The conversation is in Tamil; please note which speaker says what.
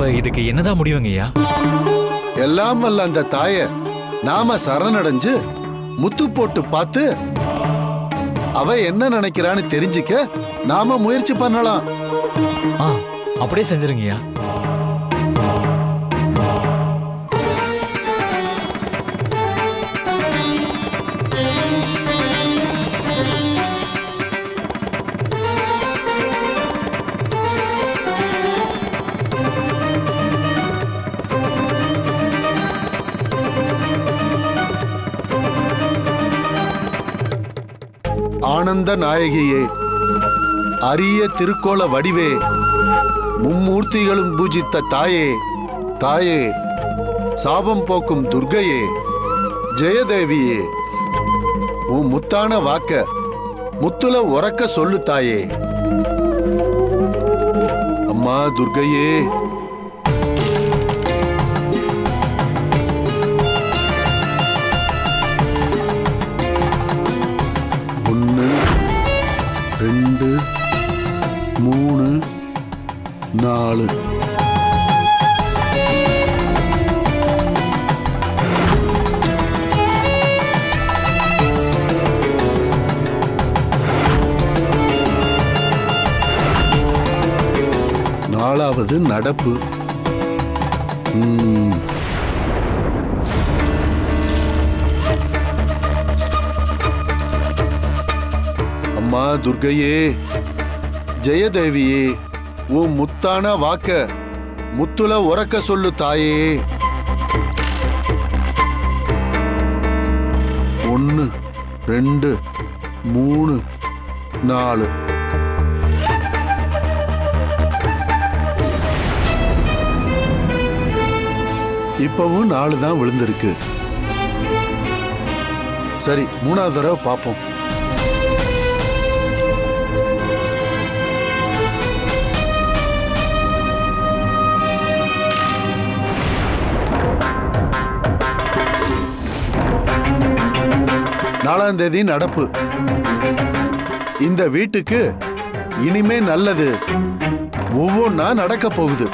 Speaker 1: அப்ப இதுக்கு என்னதான் முடிவுங்கய்யா?
Speaker 2: எல்லாம் வல்ல அந்த தாய நாம சரணடைஞ்சு முத்து போட்டு பார்த்து அவ என்ன நினைக்கிறான்னு தெரிஞ்சுக்க நாம முயற்சி பண்ணலாம்.
Speaker 1: அப்படியே செஞ்சிருங்கய்யா.
Speaker 2: ஆனந்த நாயகியே, அரிய திருக்கோல வடிவே, மும்மூர்த்திகளும் பூஜித்த தாயே, தாயே, சாபம் போக்கும் துர்க்கையே, ஜெயதேவியே, உன் முத்தான வாக்க முத்துல உறக்க சொல்லு தாயே. அம்மா துர்க்கையே, ரெண்டு மூணு நாலு நாலாவது நடப்பு. அம்மா துர்க்கையே, ஜெயதேவியே, உன் முத்தான வாக்க முத்துல உறக்க சொல்லு தாயே. 1 2 3 4 இப்பவும் 4 தான் விழுந்திருக்கு. சரி, 3வது தடவை பார்ப்போம். நாலாம் தேதி நடப்பு. இந்த வீட்டுக்கு இனிமே நல்லது ஒவ்வொன்னா நடக்க போகுது.